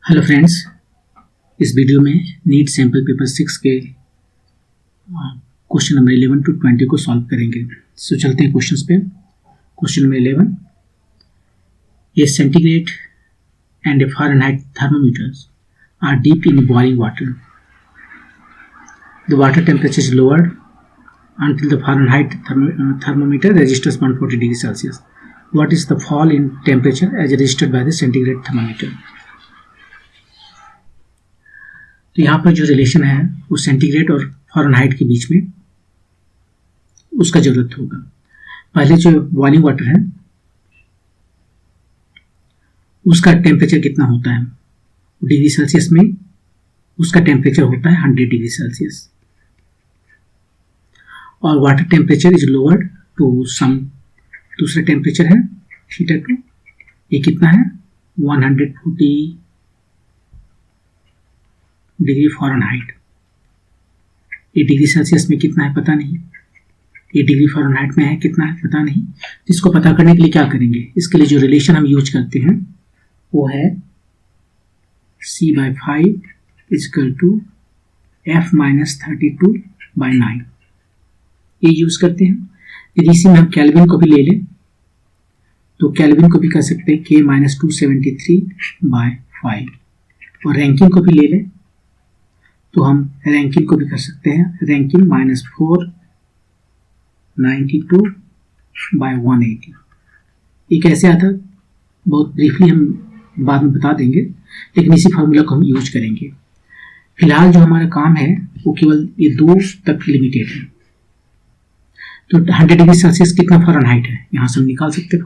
Hello friends, इस video में NEET sample paper 6 के क्वेश्चन नंबर 11 to 20 को सॉल्व करेंगे। सो चलते हैं क्वेश्चंस पे। Question number 11, A centigrade and A Fahrenheit thermometers are dipped in boiling water. The water temperature is lowered until the Fahrenheit thermometer registers 140 degrees Celsius. What is the fall in temperature as registered by the centigrade thermometer? तो यहाँ पर जो relation है वो centigrade और Fahrenheit के बीच में उसका जरूरत होगा। पहले जो बॉइलिंग वाटर है उसका टेम्परेचर कितना होता है, डिग्री सेल्सियस में उसका टेम्परेचर होता है 100 डिग्री सेल्सियस, और water temperature is lowered to some दूसरा टेम्परेचर है θ2, ये कितना है 140 डिग्री फ़ारेनहाइट। ये डिग्री सेल्सियस में कितना है पता नहीं, ये डिग्री फ़ारेनहाइट में है कितना है पता नहीं। इसको पता करने के लिए क्या करेंगे, इसके लिए जो रिलेशन हम यूज करते हैं वो है C/5 इक्वल टू F - 32/9, ये यूज करते हैं। यदि इसी में हम केल्विन को भी ले लें तो केल्विन को भी कर सकते हैं K - 273/5, और रैंकिन को भी ले लें तो हम रैंकिन को भी कर सकते हैं, रैंकिन -492/180। ये कैसे आता बहुत ब्रीफली हम बाद में बता देंगे, लेकिन इसी फार्मूला को हम यूज करेंगे। फिलहाल जो हमारा काम है वो केवल ये 2 तक लिमिटेड है। तो 100 डिग्री सेल्सियस कितना फ़ारेनहाइट है, यहाँ से हम निकाल सकते हैं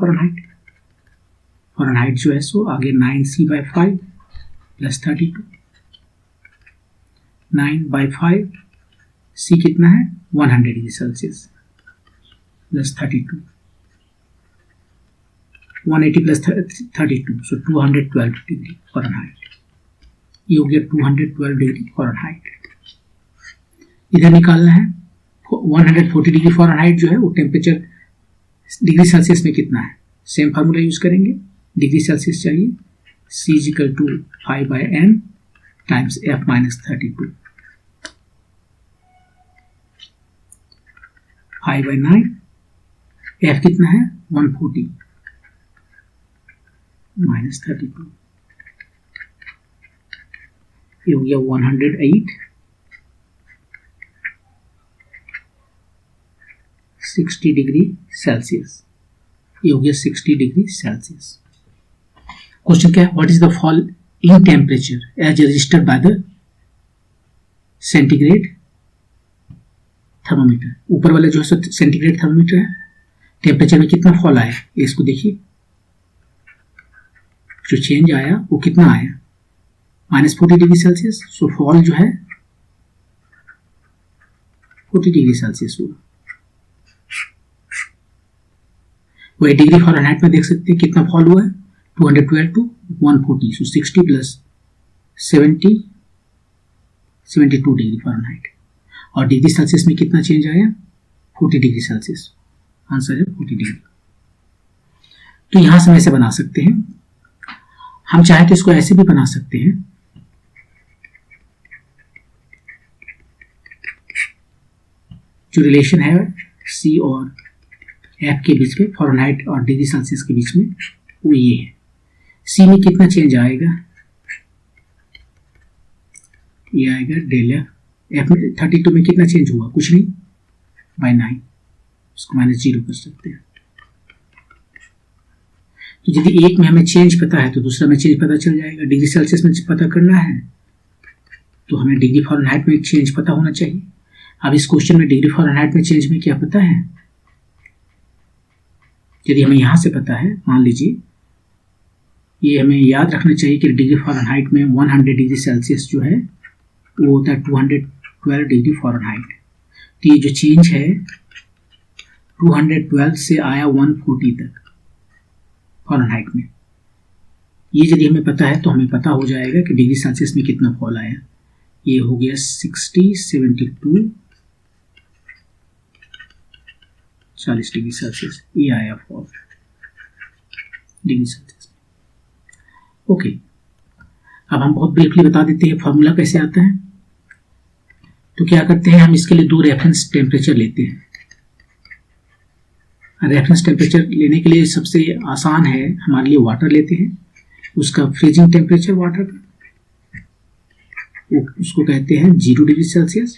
फ़ारेनहाइट जो है सो आगे 9C/5 + 32, 9/5, C कितना है 100 डिग्री सेल्सियस + 32, 180 + 32 सो 212 डिग्री फ़ारेनहाइट। ये हो गया 212 डिग्री फ़ारेनहाइट। इधर निकालना है 140 डिग्री फ़ारेनहाइट जो है वो टेम्परेचर डिग्री सेल्सियस में कितना है, सेम फार्मूला यूज करेंगे। डिग्री सेल्सियस चाहिए C = 5/n times F - 32, 5/9, F कितना है 140 - 32, ये हो गया 108, 60 डिग्री सेल्सियस, ये हो गया 60 डिग्री सेल्सियस। क्वेश्चन क्या है, what is the fall in temperature as registered by the centigrade thermometer. ऊपर वाला जो है सेंटीग्रेड थर्मोमीटर है, टेम्परेचर में कितना फॉल आया इसको देखिए। जो चेंज आया वो कितना आया -40 डिग्री सेल्सियस, सो फॉल जो है 40 डिग्री सेल्सियस हुआ। वही डिग्री फ़ारेनहाइट में देख सकते हैं कितना फॉल हुआ है 212 to 140, सो 60 + 70 72 डिग्री फ़ारेनहाइट। और डिग्री सेल्सियस में कितना चेंज आया 40 डिग्री सेल्सियस, आंसर है 40 डिग्री। तो यहां से हम ऐसे बना सकते हैं, हम चाहे तो इसको ऐसे भी बना सकते हैं। जो रिलेशन है C और F के बीच में, फ़ारेनहाइट और डिग्री सेल्सियस के बीच में, वो ये है। C में कितना चेंज आएगा, ये आएगा ΔF। F में 32 में कितना चेंज हुआ, कुछ नहीं, /9, इसको -0 कर सकते हैं। तो यदि एक में हमें चेंज पता है तो दूसरा में चेंज पता चल जाएगा। डिग्री सेल्सियस में पता करना है तो हमें डिग्री फ़ारेनहाइट में चेंज पता होना चाहिए। अब इस क्वेश्चन में डिग्री फ़ारेनहाइट में चेंज में क्या पता है, यदि हमें यहां से पता है, मान लीजिए ये हमें याद रखना चाहिए कि डिग्री फ़ारेनहाइट में 100 डिग्री सेल्सियस जो है वो होता है 212 डिग्री फ़ारेनहाइट। तो ये जो चेंज है 212 से आया 140 तक फ़ारेनहाइट में, ये यदि हमें पता है तो हमें पता हो जाएगा कि डिग्री सेल्सियस में कितना फॉल आया। ये हो गया 60, 72, 40 डिग्री सेल्सियस, ये आया फॉल डिग्री सेल्सियस। ओके, अब हम बहुत ब्रीफली बता देते हैं फॉर्मूला कैसे आता है। तो क्या करते हैं, हम इसके लिए दो रेफरेंस टेम्परेचर लेते हैं। रेफरेंस टेम्परेचर लेने के लिए सबसे आसान है, हमारे लिए वाटर लेते हैं, उसका फ्रीजिंग टेम्परेचर वाटर का उसको कहते हैं 0 डिग्री सेल्सियस,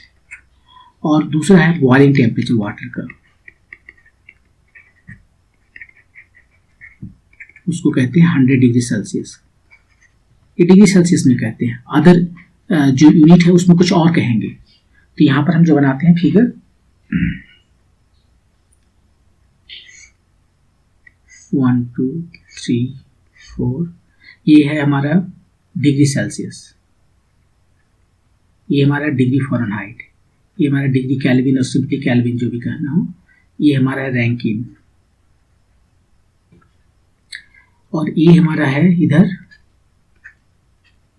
और दूसरा है बॉइलिंग टेम्परेचर वाटर का, उसको कहते हैं 100 डिग्री सेल्सियस। ये डिग्री सेल्सियस में कहते हैं, अदर जो यूनिट है उसमें कुछ और कहेंगे। तो यहां पर हम जो बनाते हैं फिगर 1 2 3 4, ये है हमारा डिग्री सेल्सियस, ये हमारा डिग्री फ़ारेनहाइट, ये हमारा डिग्री केल्विन और सिंपली केल्विन जो भी कहना हो, ये हमारा रैंकिन, और ये हमारा है इधर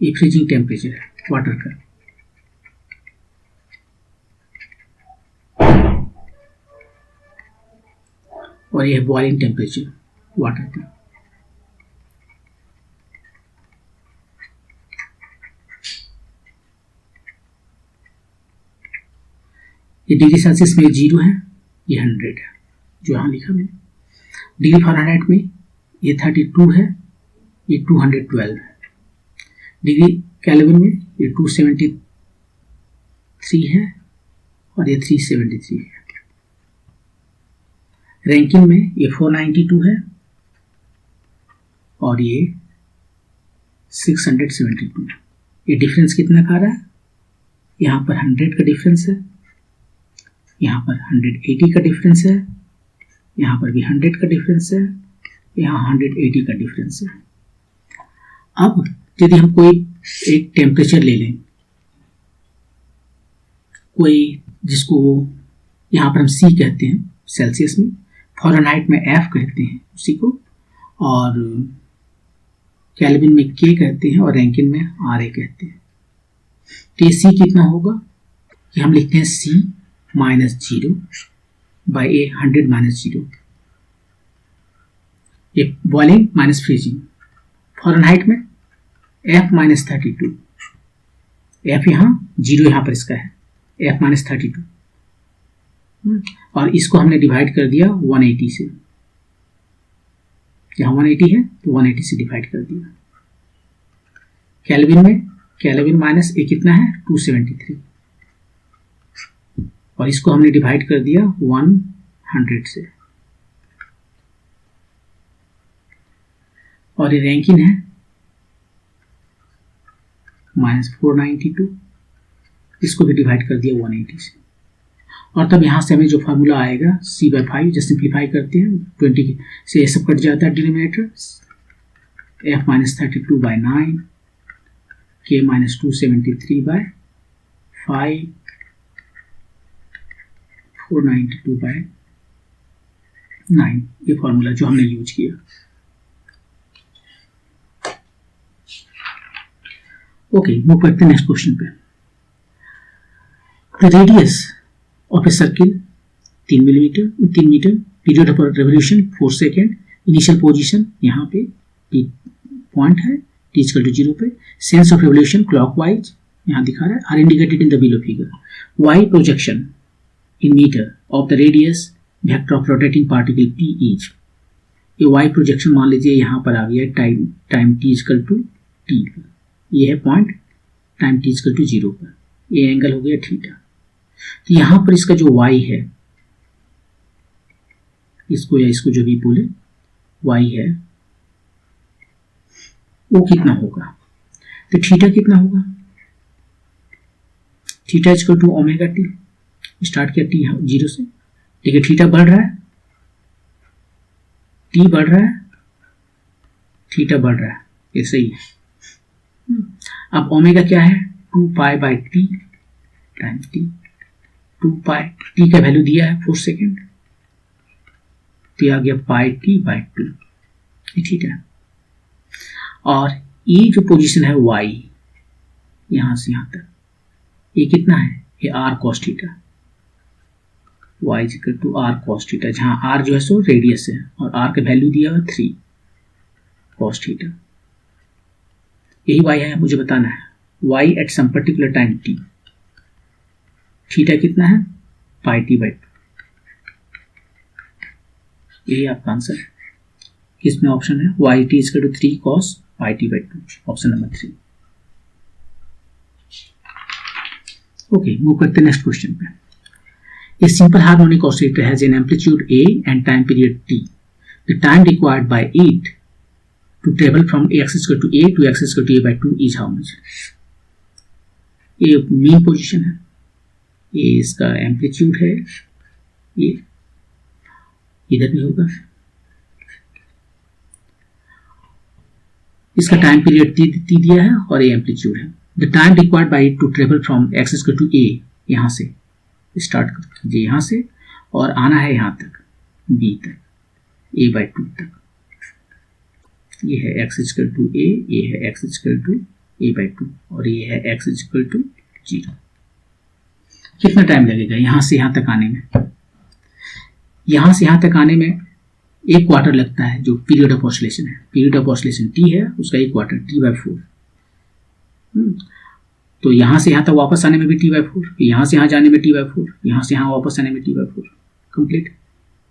ये फ्रीजिंग टेम्परेचर है वाटर का। और ये है बॉइलिंग टेम्परेचर वाटर का। ये डिग्री सेल्सियस में 0 है, ये 100 है जो यहाँ लिखा मैंने। डिग्री फ़ारेनहाइट में ये 32 है, ये 212 है। डिग्री केल्विन में ये 273 है और ये 373 है। रैंकिन में ये 492 है और ये 672 है। ये डिफरेंस कितना का रहा है, यहाँ पर 100 का डिफरेंस है, यहाँ पर 180 का डिफरेंस है, यहाँ पर भी 100 का डिफरेंस है, यहाँ 180 का डिफरेंस है। अब यदि हम कोई एक टेम्परेचर ले लें, कोई जिसको यहाँ पर हम C कहते हैं सेल्सियस में, फ़ारेनहाइट में F कहते हैं उसी को, और केल्विन में K कहते हैं, और रैंकिन में RA कहते हैं। तो ये C कितना होगा, कि हम लिखते हैं C -0 बाई A 100 -0। ये बॉइलिंग माइनस फ्रीजिंग। फ़ारेनहाइट में F -32, F यहाँ 0 यहाँ पर इसका है, F -32, और इसको हमने डिवाइड कर दिया 180 से, यहाँ 180 है तो 180 से डिवाइड कर दिया। केल्विन में केल्विन माइनस ए कितना है 273, और इसको हमने डिवाइड कर दिया 100 से, और ये रैंकिन है -492, इसको भी डिवाइड कर दिया 180 से। और तब यहाँ से हमें जो फार्मूला आएगा C/5, जब सिंप्लीफाई करते हैं 20 से ये सब कट जाता है डिनोमिनेटर, F -32/9, K -273/5, 492/9, ये फार्मूला जो हमने यूज किया। ओके, मूव करते हैं नेक्स्ट क्वेश्चन पे। The radius of a circle 3 metre, period of revolution 4 second, initial position यहाँ पे पॉइंट है t = 0 पे, सेंस ऑफ रेवोल्यूशन क्लॉकवाइज यहाँ दिखा रहा है, are indicated in the below figure. y projection in metre of the radius vector of rotating particle p is. ये y projection मान लीजिए यहाँ पर आ गया टाइम t = t पर, ये है पॉइंट टाइम t = 0 पर, ये एंगल हो गया थीटा। तो यहाँ पर इसका जो y है, इसको या इसको जो भी बोले y है, वो कितना होगा, तो थीटा कितना होगा, थीटा = ω/t। स्टार्ट किया t 0 से, ठीक है, थीटा बढ़ रहा है, t बढ़ रहा है, थीटा बढ़ रहा है, ये सही है। अब ओमेगा क्या है 2π/t टाइम t, 2π, t का वैल्यू दिया है 4 सेकेंड, तो आ गया πt/2, ठीक है। और ये जो पोजीशन है y, यहां से यहां तक, ये कितना है, ये r cos θ, y = r cos θ, जहां r जो है सो रेडियस है और r का वैल्यू दिया है 3 cos θ। यही y है, मुझे बताना है y at some particular time t, theta कितना है पाई टी बाई 2, यही आपका आंसर है। किसमें ऑप्शन है y t is two 3 cos pi t by 2, option number 3। Okay, move करते हैं नेक्स्ट क्वेश्चन पे। A simple harmonic oscillator has an amplitude A and time period t. The time required by it to travel from x is equal to A to x is equal to A by 2 is how much? ये main position है, ये इसका amplitude है, ये इधर भी होगा, इसका टाइम पीरियड t दिया है और ये एम्पलीट्यूड है। The time required by it to travel from x is equal to A, यहाँ से स्टार्ट कीजिए यहाँ से और आना है यहाँ तक b तक, a by 2 तक। ये है x is equal to A, ये है x is equal to A by 2 और ये है x is equal to 0। कितना टाइम लगेगा यहाँ से यहाँ तक आने में? यहाँ से यहाँ तक आने में 1 क्वार्टर लगता है, जो पीरियड ऑफ ऑसिलेशन है। पीरियड ऑफ ऑसिलेशन t है, उसका 1 क्वार्टर t by 4। तो यहाँ से यहाँ तक वापस आने में भी t by 4, यहाँ से यहाँ जाने में t by 4, यहाँ से यहाँ वापस आने में t by 4। कंप्लीट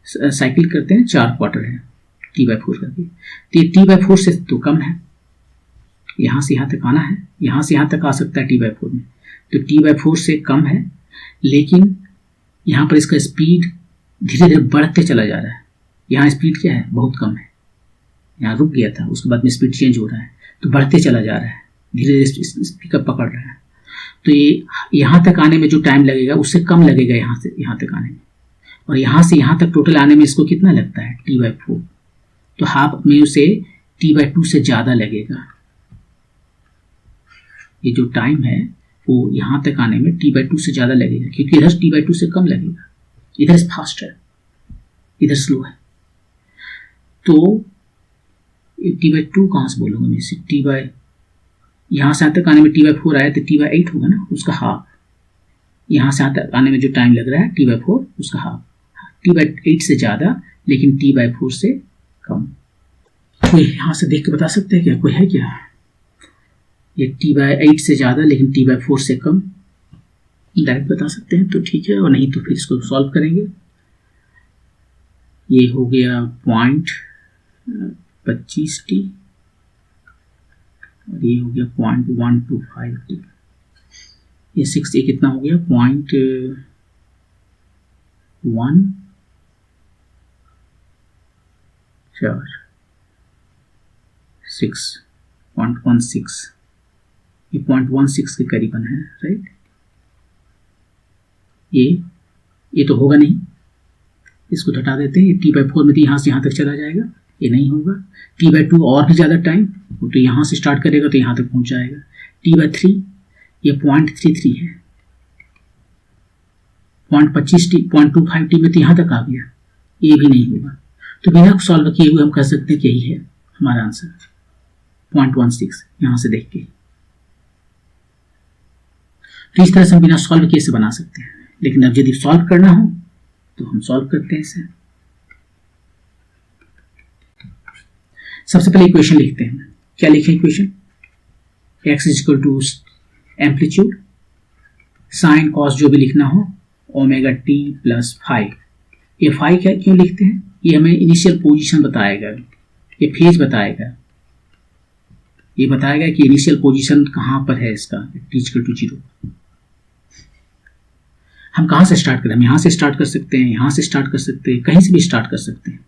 साइकिल करते हैं, 4 क्वार्टर है t by 4 करके। तो ये t by 4 से तो कम है, यहाँ से यहाँ तक आना है, यहाँ से यहाँ तक आ सकता है t by 4 में, तो t by 4 से कम है, लेकिन यहाँ पर इसका स्पीड धीरे धीरे बढ़ते चला जा रहा है। यहाँ स्पीड क्या है, बहुत कम है, यहाँ रुक गया था, उसके बाद में स्पीड चेंज हो रहा है, तो बढ़ते चला जा रहा है, धीरे धीरे पिकअप पकड़ रहा है। तो ये यहाँ तक आने में जो टाइम लगेगा उससे कम लगेगा यहाँ से यहाँ तक आने में, और यहाँ से यहाँ तक टोटल आने में इसको कितना लगता है t by 4, तो हाफ में उसे t by 2 से ज़्यादा लगेगा। ये जो टाइम है वो यहाँ तक आने में t by 2 से ज़्यादा लगेगा, क्योंकि इधर t by 2 से कम लगेगा, इधर फास्ट है, इधर स्लो है। तो t by 2 कहाँ से बोलूँगा मैं इसे, t by यहाँ से यहाँ तक आने में t by 4 आया तो t by 8 होगा ना, उसका हाफ। यहाँ से यहाँ तक आने में जो टाइम लग रहा है t by 4, उसका हाफ। t by 8 से ज़्यादा लेकिन t by 4 से कम। कोई यहाँ से देख के बता सकते हैं क्या, कोई है क्या? ये t by 8 से ज़्यादा लेकिन t by 4 से कम, डायरेक्ट बता सकते हैं तो ठीक है, और नहीं तो फिर इसको सॉल्व करेंगे। ये हो गया 0.25t और ये हो गया 0.125t। ये 6 ये कितना हो गया 0.116, ये 0.16 के करीबन है, राइट। ये तो होगा नहीं, इसको हटा देते हैं। ये t by 4 में तो यहाँ से यहाँ तक चला जाएगा, ये नहीं होगा। t by 2 और भी ज़्यादा टाइम, वो तो यहाँ से स्टार्ट करेगा तो यहाँ तक पहुँच जाएगा। t by 3 ये 0.33 है, 0.25t में तो यहाँ तक आ गया, ये भी नहीं होगा। तो बिना सॉल्व किए हुए हम कह सकते हैं कि यही है हमारा आंसर, 0.16 यहाँ से देख के। तो इस तरह से हम बिना सॉल्व किए से बना सकते हैं, लेकिन अब यदि सॉल्व करना हो तो हम सॉल्व करते हैं इसे। सबसे पहले इक्वेशन लिखते हैं। क्या लिखें equation? x is equal to amplitude sine cos जो भी लिखना हो ओमेगा टी प्लस फाइव। ये फाइव क्या क्यों लिखते हैं? ये हमें इनिशियल पोजीशन बताएगा, ये फेज बताएगा, ये बताएगा कि इनिशियल पोजीशन कहाँ पर है इसका, t इक्वल टू 0। हम कहाँ से स्टार्ट करें? हम यहाँ से स्टार्ट कर सकते हैं, यहाँ से स्टार्ट कर सकते हैं, कहीं से भी स्टार्ट कर सकते हैं।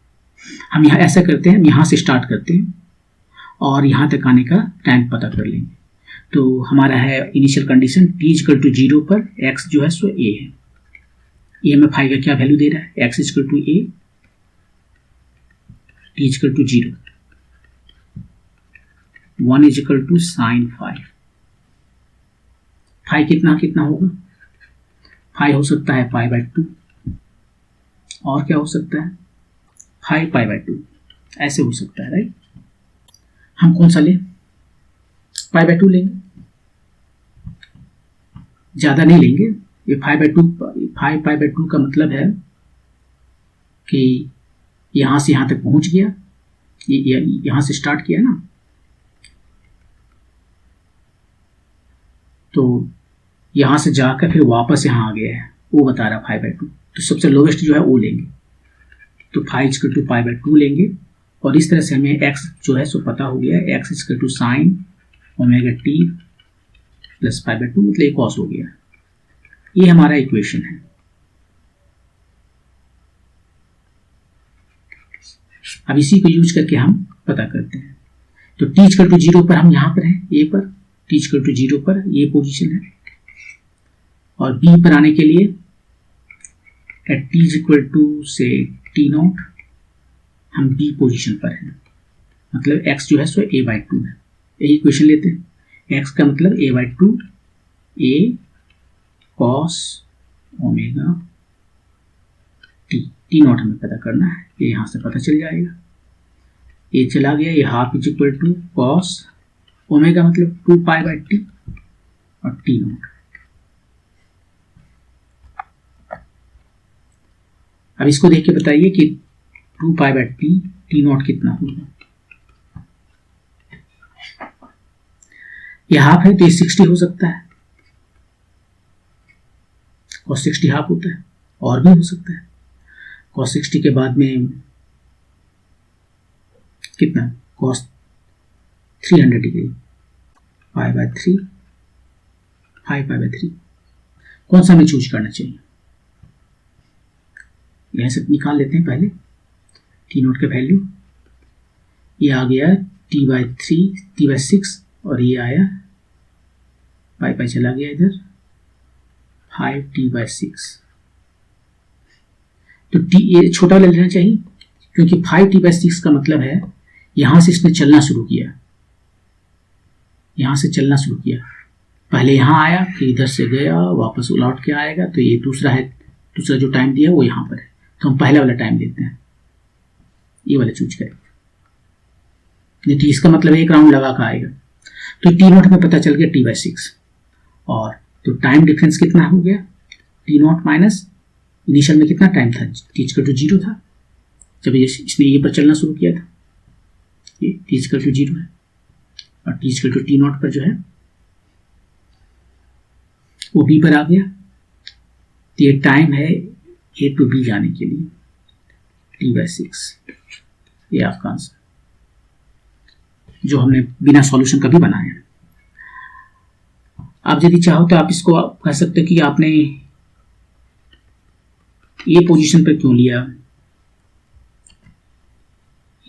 हम यहाँ ऐसा करते हैं, हम यहाँ से स्टार्ट करते हैं और यहाँ तक आने का टाइम पता कर लेंगे। तो हमारा है initial condition t equal to 0 पर x जो है सो a है। ये हमें फाइव का क्या वैल्यू दे रहा है? x equal to a, t equal to 0, 1 is equal to sine 5। Five कितना होगा? 5 हो सकता है पाई बाय 2, और क्या हो सकता है 5 पाई बाय 2, ऐसे हो सकता है, राइट। हम कौन सा लें? पाई बाय 2 लेंगे, ज़्यादा नहीं लेंगे। ये 5 पाई बाय 2 का मतलब है कि यहाँ से यहाँ तक पहुँच गया, ये यहाँ से स्टार्ट किया ना, तो यहाँ से जाकर फिर वापस यहाँ आ गया है, वो बता रहा है 5/2, तो सबसे लोवेस्ट जो है वो लेंगे, तो 5/2 लेंगे। और इस तरह से हमें x जो है सो पता हो गया, x sin omega t plus 5/2, मतलब ये कॉस हो गया। ये हमारा इक्वेशन है। अब इसी को यूज करके हम पता करते हैं। तो t 0 पर हम यहाँ पर हैं, a पर, t 0 पर ये पोजीशन है, और b पर आने के लिए एट t से t0 हम b पोजीशन पर हैं, मतलब x जो है सो a/2 है। यही इक्वेशन लेते हैं, x का मतलब a/2 a cos omega t0 हमें पता करना है, ये यहाँ से पता चल जाएगा। ये चला गया, ये half is equal to cos omega मतलब 2π/t और t0। अब इसको देख के बताइए कि 2π/t t0 कितना होगा। ये हाफ है तो ये 60 हो सकता है, cos 60 हाफ होता है, और भी हो सकता है। cos 60 के बाद में कितना, cos 300 डिग्री, π/3 5π/3। कौन सा हमें चूज करना चाहिए, यह सब निकाल लेते हैं पहले। t0 का वैल्यू ये आ गया t/6 और ये आया पाई चला गया इधर 5t/6। तो t ये छोटा ले लेना चाहिए, क्योंकि 5t/6 का मतलब है यहां से इसने चलना शुरू किया, यहां से चलना शुरू किया, पहले यहां आया फिर इधर से गया वापस लौट के आएगा, तो ये दूसरा है, दूसरा जो टाइम दिया वो यहां पर है, तो हम पहला वाला टाइम देते हैं, ये वाला चूज करेंगे। नहीं तो इसका मतलब एक राउंड लगा कर आएगा। तो t0 में पता चल गया t/6, और तो टाइम डिफरेंस कितना हो गया, t0 माइनस इनिशियल में कितना टाइम था, t 0 था जब इसने ये पर चलना शुरू किया था, ये t 0 है, और t t0 पर जो है वो b पर आ गया, तो ये टाइम है a to b जाने के लिए t/6। ये आपका आंसर जो हमने बिना सॉल्यूशन का भी बनाया। आप यदि चाहो तो आप इसको कह सकते हैं कि आपने ये पोजीशन पर क्यों लिया,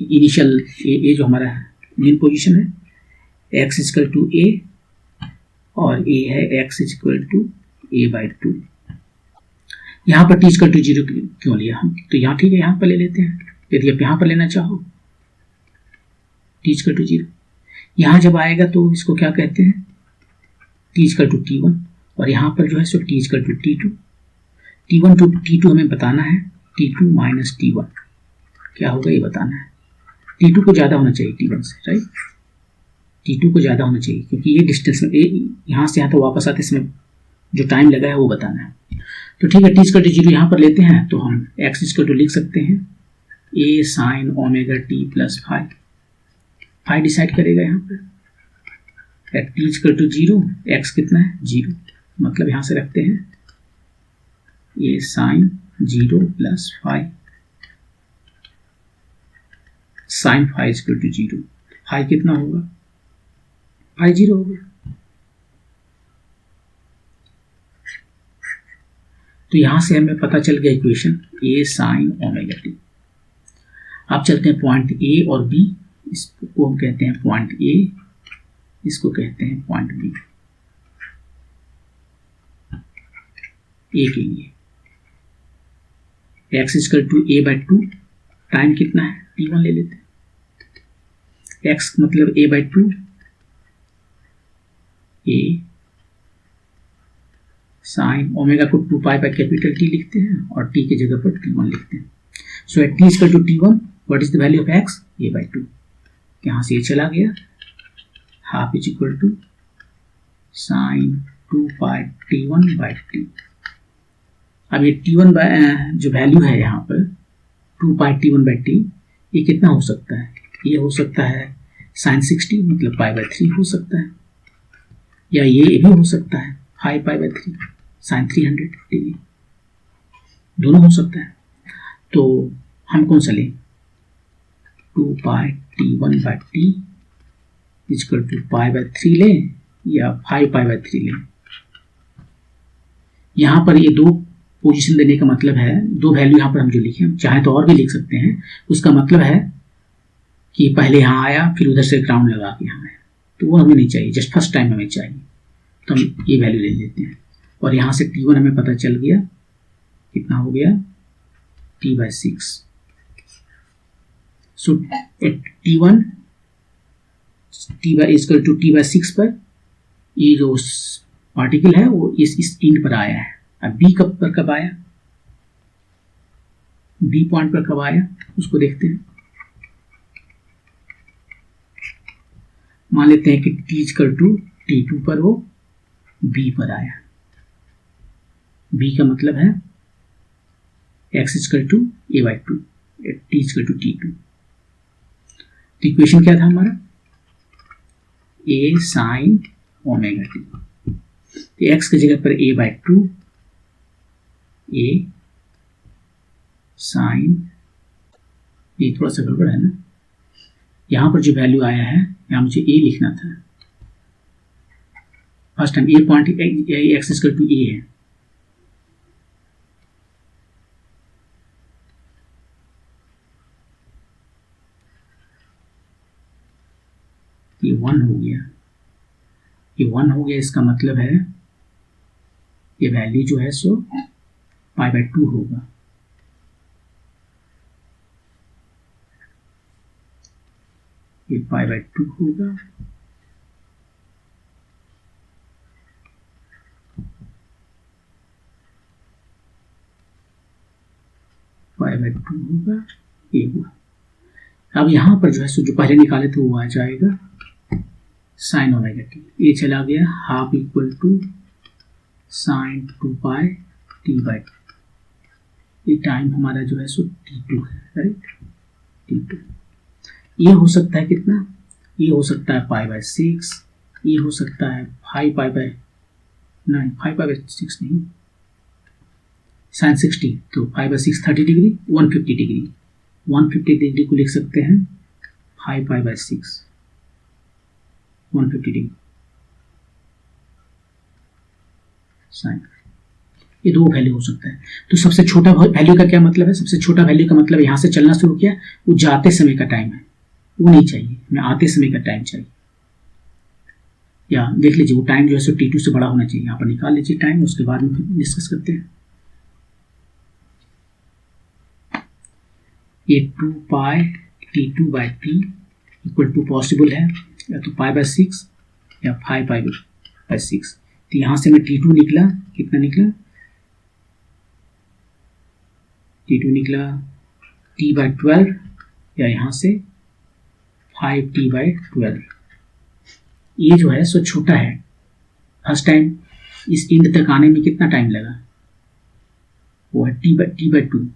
इनिशियल ए जो हमारा मेन पोजीशन है, x = a और a है x = a/2। यहाँ पर t = 0 क्यों लिया हम, तो यहाँ ठीक है, यहाँ पर ले लेते हैं। यदि आप यहाँ पर लेना चाहो t = 0, यहाँ जब आएगा तो इसको क्या कहते हैं, t = t1, और यहाँ पर जो है सो t = t2। t1 to t2 हमें बताना है, t2 माइनस t1 क्या होगा ये बताना है। t2 को ज़्यादा होना चाहिए t1 से, राइट, t2 को ज़्यादा होना चाहिए, क्योंकि ये डिस्टेंस में यहाँ से यहाँ तो वापस आते समय जो टाइम लगा है वो बताना है। तो ठीक है, t = 0 यहाँ पर लेते हैं, तो हम x = लिख सकते हैं a sin omega t plus 5 decide करेगा यहाँ पर। एट t = 0 x कितना है 0, मतलब यहाँ से रखते हैं a sin 0 प्लस 5 sin 5 = 0, 5 कितना होगा 5 0 होगा। तो यहां से हमें पता चल गया equation a sin omega t। अब चलते हैं पॉइंट a और b, इसको हम कहते हैं पॉइंट a, इसको कहते हैं पॉइंट b। a के लिए x = a/2, टाइम कितना है t1 ले लेते हैं, x मतलब a/2, a साइन ओमेगा को 2π पर कैपिटल T लिखते हैं और t की जगह पर t1 लिखते हैं। So at t = t1 what is the value of x, a/2। यहाँ से ये चला गया, half is equal to sine 2π t1/t। अब ये t1 जो वैल्यू है यहाँ पर 2π t1/t, ये कितना हो सकता है, ये हो सकता है साइन 60 मतलब π/3 हो सकता है। या ये भी हो सकता है 5π/3 sin 300 डिग्री, दोनों हो सकता है। तो हम कौन सा लें, 2πt1/t इक्वल टू π/3 लें या 5π/3 लें। यहाँ पर ये दो पोजीशन देने का मतलब है, दो वैल्यू यहाँ पर हम जो लिखे, हम चाहे तो और भी लिख सकते हैं। उसका मतलब है कि पहले यहाँ आया फिर उधर से ग्राउंड लगा के यहाँ आया, तो वो हमें नहीं चाहिए, जस्ट फर्स्ट टाइम हमें चाहिए, तो हम ये वैल्यू ले लेते हैं। और यहाँ से T1 हमें पता चल गया, कितना हो गया, T/6। So T1 equal to T/6 पर ये जो पार्टिकल है वो इस इंड पर आया है। अब बी कब आया, बी पॉइंट पर कब आया उसको देखते हैं। मान लेते हैं कि T इक्वल टू T2 पर वो बी पर आया। बी का मतलब है x equal to a/2, T equal to T2। तो इक्वेशन क्या था हमारा, a sin ω/t। तो x की जगह पर a/2, a sin, ये थोड़ा सा गड़बड़ है ना, यहाँ पर जो वैल्यू आया है यहाँ मुझे a लिखना था first time. a point x equal to a है, ये 1 हो गया, ये 1 हो गया। इसका मतलब है ये वैल्यू जो है सो π/2 होगा। ये π/2 होगा, π/2 होगा, ये हुआ। अब यहां पर जो है सो जो पहले निकाले थे वो आ जाएगा sin ω/t। ये चला गया half equal to sin 2πt/2। ये टाइम हमारा जो है सो T2 है, राइट, T2। ये हो सकता है कितना, ये हो सकता है π/6, ये हो सकता है 5π/6 नहीं, sin 60, तो 5/6 30 डिग्री, 150 डिग्री, 150 डिग्री को लिख सकते हैं 5π/6, 150 डिग्री साइन। ये दो वैल्यू हो सकता है। तो सबसे छोटा वैल्यू का क्या मतलब है, सबसे छोटा वैल्यू का मतलब यहाँ से चलना शुरू किया, वो जाते समय का टाइम है, वो नहीं चाहिए, हमें आते समय का टाइम चाहिए। या देख लीजिए वो टाइम जो है सो T2 से बड़ा होना चाहिए, यहाँ पर निकाल लीजिए टाइम, उसके बाद में फिर डिस्कस करते हैं। ये 2πt2/t इक्वल टू पॉसिबल है या तो π/6 या 5π/6। तो यहाँ से मैं T2 निकला, कितना निकला, T2 निकला T/12 या यहाँ से 5t/12। ये जो है सो छोटा है, फर्स्ट टाइम इस इंड तक आने में कितना टाइम लगा, वो है T/2।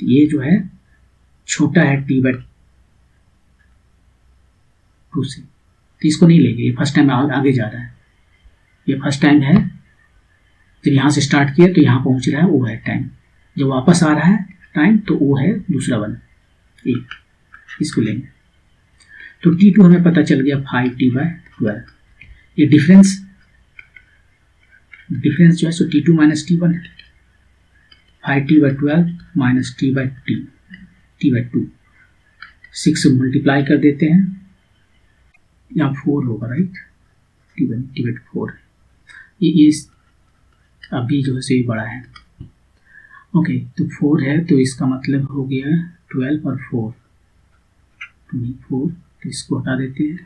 ये जो है छोटा है T/2 से, तो इसको नहीं लेंगे, ये फर्स्ट टाइम आगे जा रहा है, ये फर्स्ट टाइम है। जब यहाँ से स्टार्ट किया तो यहाँ पहुँच रहा है, वो है टाइम। जब वापस आ रहा है टाइम तो वो है दूसरा वन, एक, इसको लेंगे। तो T2 हमें पता चल गया 5t/12। ये डिफरेंस जो है सो T2 माइनस T1 है, 5t/12 माइनस t/2, 6 से मल्टीप्लाई कर देते हैं, यहाँ 4 होगा, राइट, t/4। ये अभी जो है सो ये बड़ा है, ओके। तो 4 है, तो इसका मतलब हो गया 12 और 4, 24। तो इसको हटा देते हैं,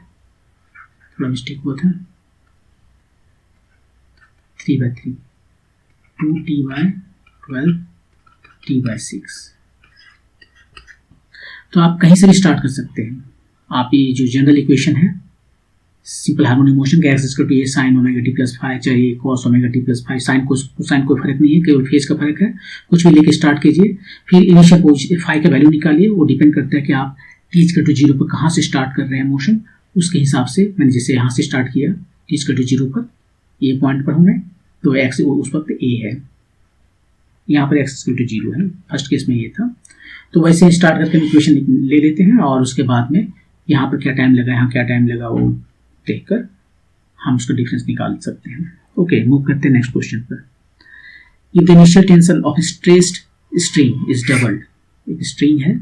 थोड़ा मिस्टेक हुआ था, 3/3, 2t/12 t/6। तो आप कहीं से भी स्टार्ट कर सकते हैं। आप ये जो जनरल इक्वेशन है सिंपल हार्मोनिक मोशन का, एक्स इक्वल टू ये sin ω/t + 5, चाहे ये cos ω/t + 5, साइन कोई फर्क नहीं है, केवल फेज का फर्क है। कुछ भी लेके स्टार्ट कीजिए, फिर इनिशियल पोजीशन फाई का वैल्यू निकालिए। वो डिपेंड करता है कि आप t इक्वल टू 0 पर कहाँ से स्टार्ट कर रहे हैं मोशन, उसके हिसाब से। मैंने जैसे यहाँ से स्टार्ट किया t इक्वल टू 0 पर, ए पॉइंट पर हूँ मैं, तो एक्स उस वक्त ए है, यहाँ पर एक्स इक्वल टू 0 है, फर्स्ट केस में ये था। तो वैसे स्टार्ट करके इक्वेशन ले लेते हैं और उसके बाद में यहाँ पर क्या टाइम लगा, यहाँ क्या टाइम लगा, वो देखकर हम उसका डिफरेंस निकाल सकते हैं। ओके, मूव करते हैं नेक्स्ट क्वेश्चन पर। If the initial tension of stressed string is doubled, एक स्ट्रिंग है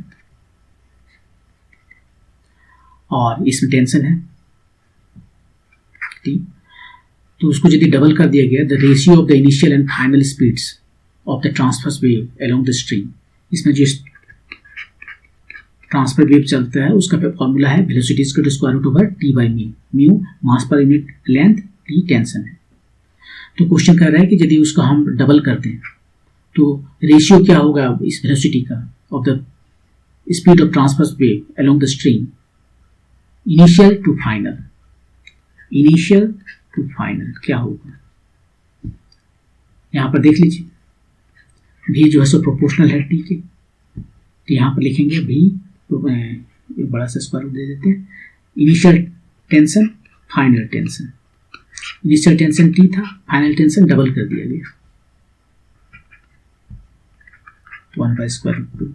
और इसमें टेंशन है T, तो उसको यदि डबल कर दिया गया, the ratio of the initial and final speeds of the transverse wave along the string, इसमें जो ट्रांसफर वेव चलता है उसका फॉर्मूला है velocity equal to square root over t by mu, mu mass पर यूनिट लेंथ, टी टेंशन है। तो question कह रहा है कि यदि उसका हम डबल करते हैं तो रेशियो क्या होगा इस वेलोसिटी का of the speed of transverse wave along the string, initial to final, initial to final क्या होगा, यहां पर देख लीजिए भी जो है सो प्रोपोर्शनल है टी के, तो यहां पर लिखेंगे भी, तो एक बड़ा सा स्क्वायर दे देते हैं, initial tension final tension, initial tension T था, फाइनल टेंशन डबल कर दिया गया 1 बाई स्क्वायर रूट 2।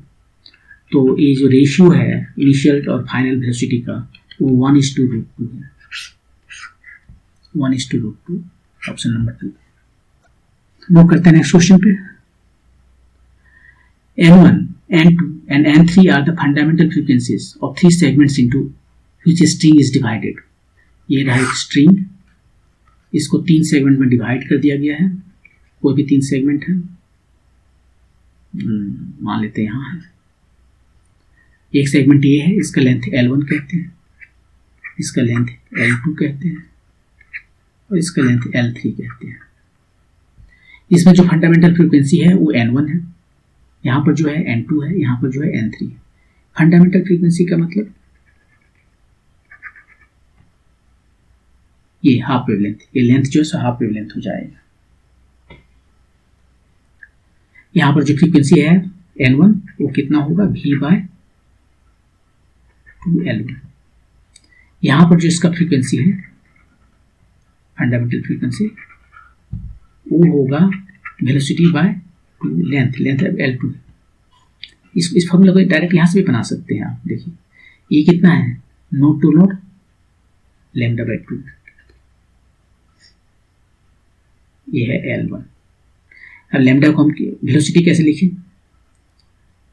तो ये जो रेशियो है इनिशियल और फाइनल वेलोसिटी का वो 1:√2 है, 1:√2, ऑप्शन नंबर 2। मूव करते हैं नेक्स्ट क्वेश्चन पे। N1, N2 and N3 are the fundamental frequencies of 3 segments into which a string is divided. ये रहा एक स्ट्रिंग, इसको 3 सेगमेंट में डिवाइड कर दिया गया है, कोई भी 3 सेगमेंट है, मान लेते हैं यहाँ है, एक सेगमेंट ये है, इसका लेंथ L1 कहते हैं, इसका लेंथ L2 कहते हैं और इसका लेंथ L3 कहते हैं। इसमें जो फंडामेंटल फ्रीक्वेंसी है वो N1 है, यहाँ पर जो है N2 है, यहाँ पर जो है N3 है। फंडामेंटल फ्रीक्वेंसी का मतलब ये हाफ वेवलेंथ, ये लेंथ जो है सो हाफ वेवलेंथ हो जाएगा। यहाँ पर जो फ्रीक्वेंसी है N1 वो कितना होगा, V/2L1। यहाँ पर जो इसका फ्रीक्वेंसी है फंडामेंटल फ्रीक्वेंसी वो होगा velocity by length, length L2 है। इस फॉर्मूला को डायरेक्ट यहाँ से भी बना सकते हैं आप, देखिए ये कितना है, नोड टू नोड λ/2, ये है L1। अब लैम्डा को हम वेलोसिटी कैसे लिखें,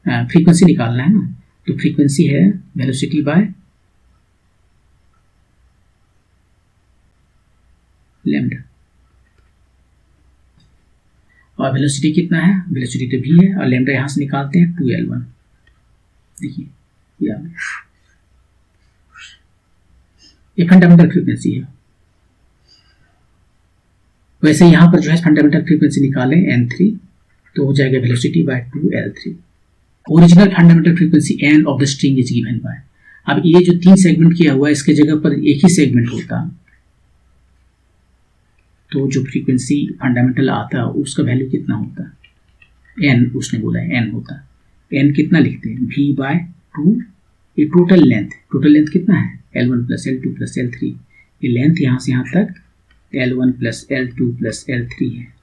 फ्रीक्वेंसी निकालना है ना, तो फ्रीक्वेंसी है वेलोसिटी बाय लैम्डा, और वेलोसिटी कितना है, वेलोसिटी तो v है और लैम्डा यहां से निकालते हैं 2L1, देखिए ये फंडामेंटल फ्रीक्वेंसी है। वैसे यहां पर जो है फंडामेंटल फ्रीक्वेंसी निकालें N3 तो हो जाएगा velocity bye 2L3। Original fundamental frequency N of the string is given by, अब ये जो 3 सेगमेंट किया हुआ है इसके जगह पर एक ही सेगमेंट होता तो जो फ्रीक्वेंसी फंडामेंटल आता उसका वैल्यू कितना होता, N उसने बोला है N होता, N कितना लिखते हैं V/2, ये टोटल लेंथ कितना है L1 + L2 + L3, ये लेंथ यहाँ से यहाँ तक L1 + L2 + L3 है,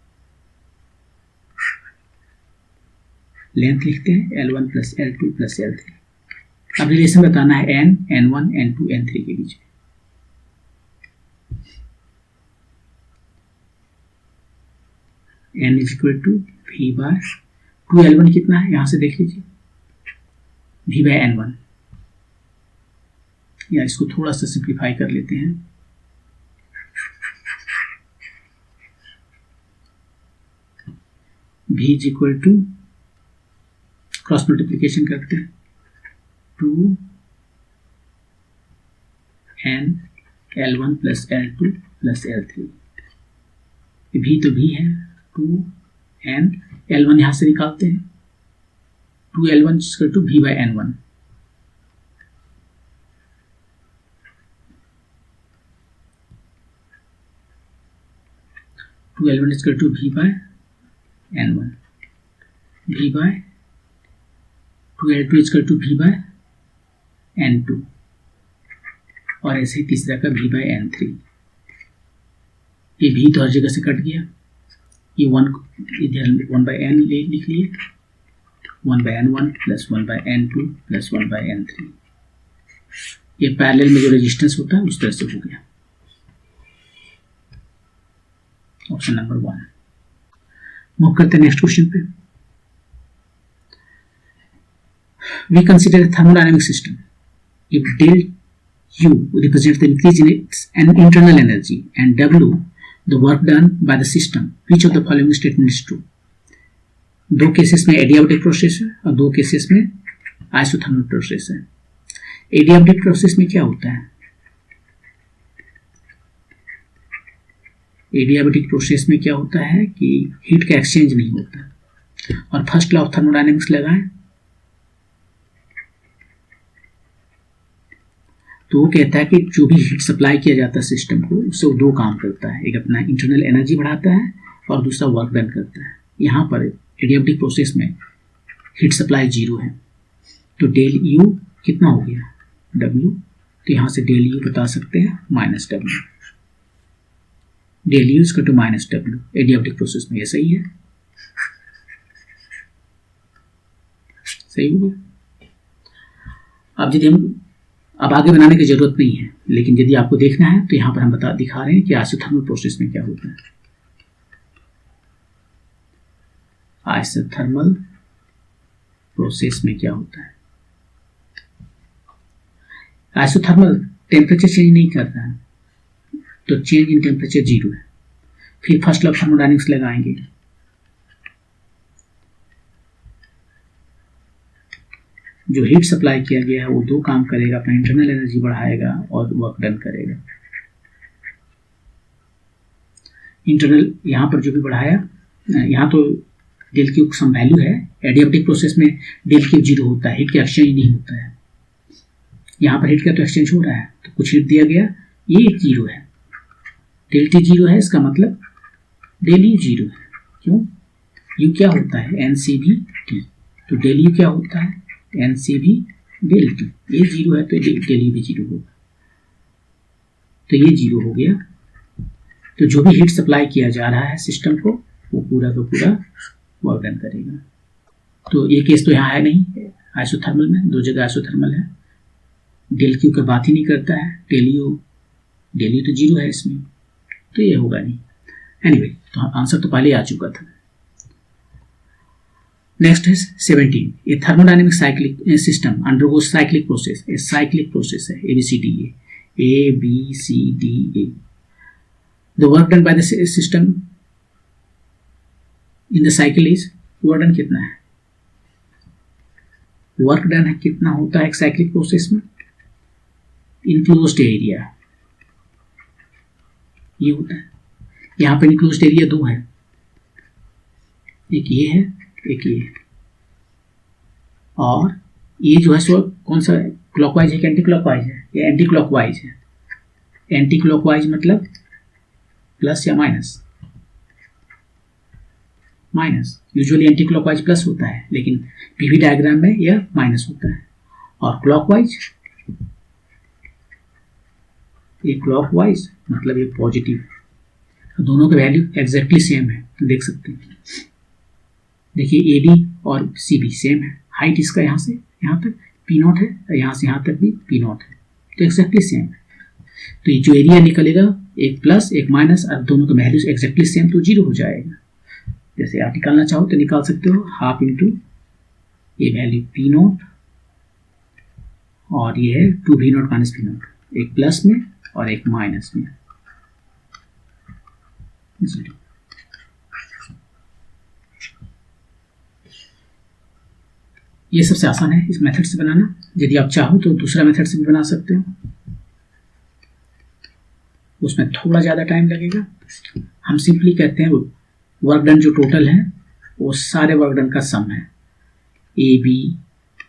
लेंथ लिखते हैं L1 + L2 + L3। अब रिलेशन बताना है N, N1, N2, N3 के बीच में। N = V/2L1 कितना है यहां से देख लीजिए, V/N1, या इसको थोड़ा सा सिंप्लीफाई कर लेते हैं, V = क्रॉस मल्टीप्लीकेशन करते हैं 2N L1 + L2 + L3, V तो V है, 2N L1 यहां से निकालते हैं, 2L1 = V/N1, V/N1, V/2L2 V/N2 और ऐसे ही तीसरा का V/N3। ये भी तो हर जगह से कट गया, ये 1/n लिख लिए, 1/n1 plus 1/n2 plus 1/n3। ये पैरेलल में जो रेजिस्टेंस होता है उस तरह से हो गया। Option number 1। मूव करते हैं नेक्स्ट क्वेश्चन पे। We consider thermodynamic system if del U represents the increase in its internal energy and W the work done by the system, which of the following statement is true? दो cases में adiabatic process है और दो cases में isothermal process है। Adiabatic process में क्या होता है? एडियाबैटिक प्रोसेस में क्या होता है कि हीट का एक्सचेंज नहीं होता। और फर्स्ट लॉ ऑफ थर्मोडायनेमिक्स लगाएं तो वो कहता है कि जो भी हीट सप्लाई किया जाता है सिस्टम को, उससे वो दो काम करता है, एक अपना इंटरनल एनर्जी बढ़ाता है और दूसरा वर्क डन करता है। यहाँ पर एडियाबैटिक प्रोसेस में हीट सप्लाई 0 है, तो डेल यू कितना हो गया? W। तो यहाँ से डेल यू बता सकते हैं -W। डेल यू इसका टू -W एडियाबैटिक प्रोसेस में। ये सही है, सही हो गया। अब आगे बनाने की जरूरत नहीं है, लेकिन यदि आपको देखना है तो यहाँ पर हम दिखा रहे हैं कि आइसोथर्मल प्रोसेस में क्या होता है। आइसोथर्मल प्रोसेस में क्या होता है? आइसोथर्मल टेम्परेचर चेंज नहीं कर रहा है, तो चेंज इन टेम्परेचर 0 है। फिर फर्स्ट लॉ ऑफ थर्मोडायनेमिक्स लगाएंगे, जो हीट सप्लाई किया गया है वो दो काम करेगा, अपना इंटरनल एनर्जी बढ़ाएगा और वर्क डन करेगा। इंटरनल यहाँ पर जो भी बढ़ाया, यहाँ तो डेल क्यू सम वैल्यू है। एडियाबैटिक प्रोसेस में डेल क्यू 0 होता है, हीट का एक्सचेंज नहीं होता है। यहाँ पर हीट का तो एक्सचेंज हो रहा है, तो कुछ हीट दिया गया, ये 0 है, डेल टी 0 है, इसका मतलब डेल यू 0 है। क्यों? यू क्या होता है? NCV/T। तो डेल यू क्या होता है? NCV/T। ये 0 है तो डेल यू भी 0 होगा, तो ये 0 हो गया। तो जो भी हीट सप्लाई किया जा रहा है सिस्टम को, वो पूरा का पूरा वर्क डन करेगा। तो ये केस तो यहाँ है नहीं आइसोथर्मल में, दो जगह आइसोथर्मल है। डेल क्यू का बात ही नहीं करता है, डेल यू तो 0 है इसमें, तो ये होगा नहीं। एनीवे, तो आंसर तो पहले आ चुका था। नेक्स्ट है 17। A thermodynamic cyclic system undergo cyclic process. A cyclic process है, ABCD। The work done by the system in the cycle is, work done कितना है? वर्क डन है कितना होता है एक साइक्लिक प्रोसेस में? इनक्लोज्ड एरिया ये होता है। यहाँ पर इनक्लोज्ड एरिया 2 है, एक ये है, एक ये, और ये जो है सो कौन सा क्लॉकवाइज है कि एंटी क्लॉकवाइज है? ये एंटी क्लॉकवाइज है। एंटी क्लॉकवाइज मतलब प्लस या minus? Minus. Usually anti clockwise plus होता है, लेकिन पीवी डायग्राम में यह माइनस होता है। और क्लॉकवाइज, ये क्लॉकवाइज मतलब ये पॉजिटिव है। तो दोनों का वैल्यू एग्जैक्टली सेम है, देख सकते हैं। देखिए AB और CB सेम है। हाइट इसका यहाँ से यहाँ तक P0 है, यहाँ से यहाँ तक भी P0 है, तो एक्जैक्टली सेम है। तो ये जो एरिया निकलेगा, एक प्लस एक माइनस, और दोनों का वैल्यूज एक्जैक्टली सेम, तो 0 हो जाएगा। जैसे आप निकालना चाहो तो निकाल सकते हो, हाफ इंटू ये वैल्यू P0 और ये है 2V0 माइनस P0, एक प्लस में और एक माइनस में 0। ये सबसे आसान है इस मेथड से बनाना। यदि आप चाहो तो दूसरा मेथड से भी बना सकते हो, उसमें थोड़ा ज़्यादा टाइम लगेगा। हम सिंपली कहते हैं वर्क डन जो टोटल है वो सारे वर्क डन का सम है, AB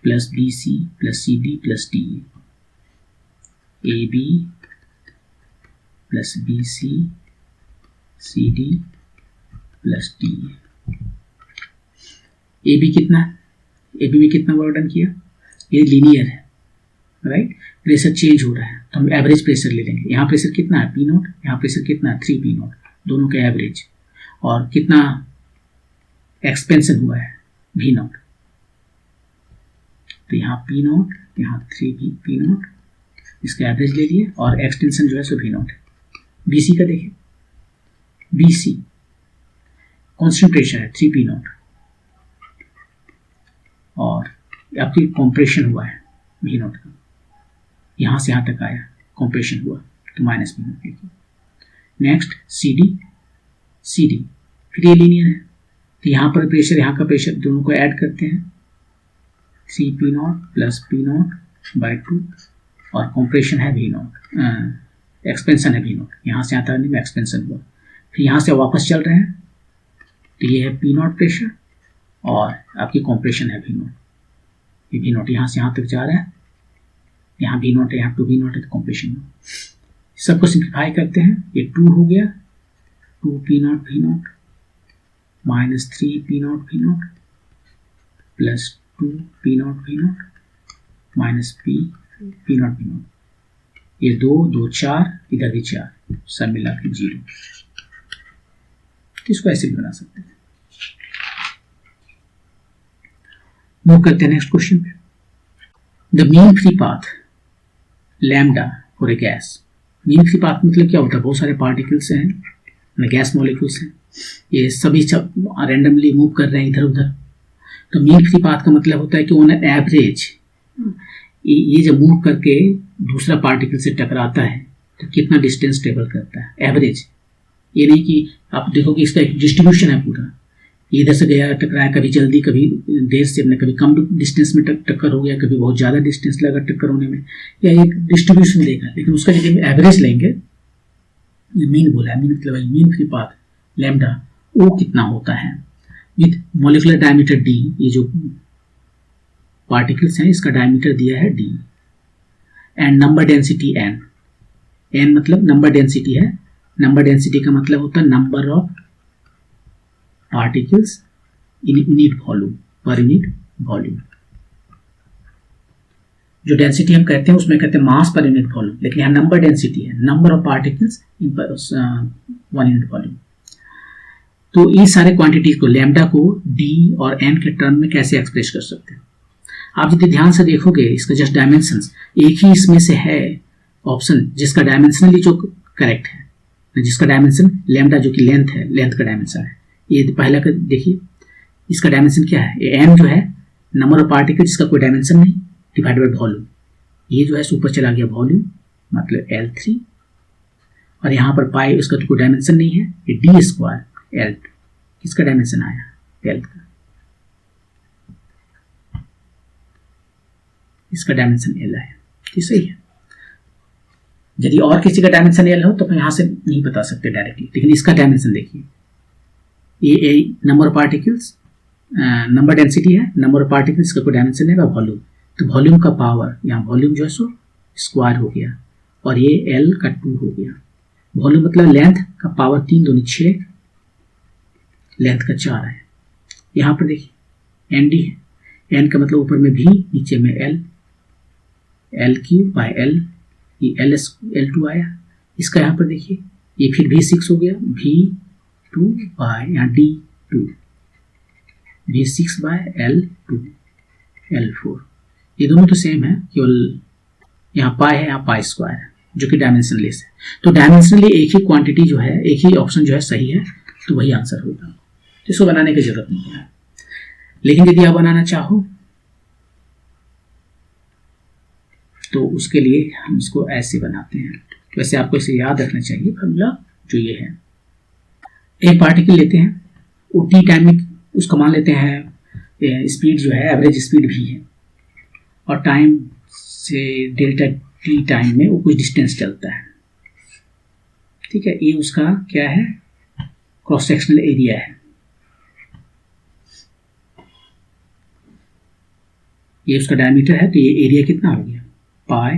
plus BC plus CD plus DA। AB plus BC CD plus DA। AB कितना है? AB में कितना वर्क डन किया? ये लीनियर है, राइट। प्रेशर चेंज हो रहा है तो हम एवरेज प्रेशर ले लेंगे। यहाँ प्रेशर कितना है? P0। यहाँ प्रेशर कितना है? 3P0। दोनों का एवरेज, और कितना एक्सपेंशन हुआ है V नॉट। तो यहाँ P नॉट, यहाँ 3 P नॉट, इसका एवरेज ले लिए, और एक्सटेंशन जो है सो V नॉट है। BC का देखिए, BC कांस्टेंट प्रेशर है 3P नॉट, और आपकी कॉम्प्रेशन हुआ है V नॉट का, यहाँ से यहाँ तक आया कॉम्प्रेशन हुआ, तो माइनस V नॉट लिखिए। नेक्स्ट CD फिर ये लीनियर है, तो यहाँ पर प्रेशर यहाँ का प्रेशर दोनों को ऐड करते हैं, 3P not plus P not by 2, और कॉम्प्रेशन है V नॉट, एक्सपेंशन है V नॉट, यहाँ से आता है एक्सपेंशन हुआ, फिर यहाँ से वापस चल रहे हैं, तो ये है P नॉट प्रेशर, और आपकी कॉम्प्रेशन है V नॉट, ये V नॉट यहाँ से यहाँ तक जा रहा है, यहाँ V नॉट है, यहाँ 2V नॉट है, तो कॉम्प्रेशन हुआ। सबको सिंप्लीफाई करते हैं, ये 2 हो गया, 2P not V not minus 3P not V not plus 2P not V not minus P not V not, ये 2 4, इधर भी 4, सब मिला के 0। इसको ऐसे भी बना सकते हैं। मूव करते हैं नेक्स्ट क्वेश्चन पे। The mean free path lambda for a gas. Mean free path मतलब क्या होता है? बहुत सारे पार्टिकल्स हैं, गैस मॉलिक्यूल्स हैं, ये सभी रैंडमली मूव कर रहे हैं इधर उधर। तो मीन फ्री पाथ का मतलब होता है कि ऑन एवरेज ये जब मूव करके दूसरा पार्टिकल से टकराता है तो कितना डिस्टेंस ट्रेवल करता है, एवरेज। ये नहीं कि आप देखोगे इसका एक डिस्ट्रीब्यूशन है पूरा, इधर से गया टकराया, कभी जल्दी कभी देर से, कभी कम डिस्टेंस में टक्कर हो गया, कभी बहुत ज़्यादा डिस्टेंस लगा टक्कर होने में, या एक डिस्ट्रीब्यूशन देगा। लेकिन उसका जब एवरेज लेंगे, ये मीन बोला है, मीन मतलब मीन फ्री पाथ लैम्डा, वो कितना होता है विथ मॉलिक्यूलर डायमीटर d। ये जो पार्टिकल्स हैं इसका डायमीटर दिया है d, and number density n। n मतलब नंबर डेंसिटी है, नंबर डेंसिटी का मतलब होता है number of particles in unit volume, per unit volume. जो डेंसिटी हम कहते हैं उसमें कहते हैं मास पर यूनिट वॉल्यूम, लेकिन यहाँ नंबर डेंसिटी है, number of particles in 1 unit volume. तो ये सारे क्वांटिटीज को, लैम्डा को d और n के टर्म में कैसे एक्सप्रेस कर सकते हैं? आप यदि ध्यान से देखोगे इसका जस्ट डायमेंशंस, एक ही इसमें से है ऑप्शन जिसका डायमेंशनली जो करेक्ट है, जिसका डायमेंशन लैम्डा जो कि लेंथ है, लेंथ का डायमेंशन है। ये पहला का देखिए, इसका डायमेंशन क्या है, ये m जो है नंबर ऑफ पार्टिकल जिसका कोई डायमेंशन नहीं, डिवाइड बाय वॉल्यूम। ये जो है ऊपर चला गया वॉल्यूम, मतलब L3, और यहाँ पर पाई उसका तो कोई डायमेंशन नहीं है, ये d स्क्वायर L2, किसका डायमेंशन आया, L का, इसका डायमेंशन L आया। ये सही है। यदि और किसी का डायमेंशन L हो तो हम यहाँ से नहीं बता सकते डायरेक्टली, लेकिन इसका डायमेंशन देखिए, ये number of particles, number density है, नंबर ऑफ पार्टिकल्स का कोई डायमेंशन है, वॉल्यूम, तो वॉल्यूम का पावर, यहाँ वॉल्यूम जो है सो स्क्वायर हो गया, और ये L का 2 हो गया। वॉल्यूम मतलब लेंथ का पावर 3 दूनी 6, लेंथ का 4 है। यहाँ पर देखिए ND है, N का मतलब ऊपर में V, नीचे में L, L3 बाय L, ये L2 आया। इसका यहाँ पर देखिए, ये फिर V6 हो गया, V2 बाय यहाँ D2, V6 bye L2, L4। ये दोनों तो सेम है, केवल यहाँ पाई है, यहाँ पाई स्क्वायर है, जो कि डायमेंशनलेस है। तो डायमेंशनली एक ही क्वांटिटी जो है, एक ही ऑप्शन जो है सही है, तो वही आंसर होगा, इसको बनाने की जरूरत नहीं है। लेकिन यदि आप बनाना चाहो तो उसके लिए हम इसको ऐसे बनाते हैं। वैसे आपको इसे याद रखना चाहिए फॉर्मूला जो ये है। एक पार्टिकल लेते हैं, वो टी टाइम में उसका मान लेते हैं स्पीड जो है एवरेज स्पीड भी है, और टाइम से डेल्टा टी टाइम में वो कुछ डिस्टेंस चलता है, ठीक है। ये उसका क्या है, क्रॉस सेक्शनल एरिया है। ये उसका डायमीटर है, तो ये एरिया कितना हो गया, पाई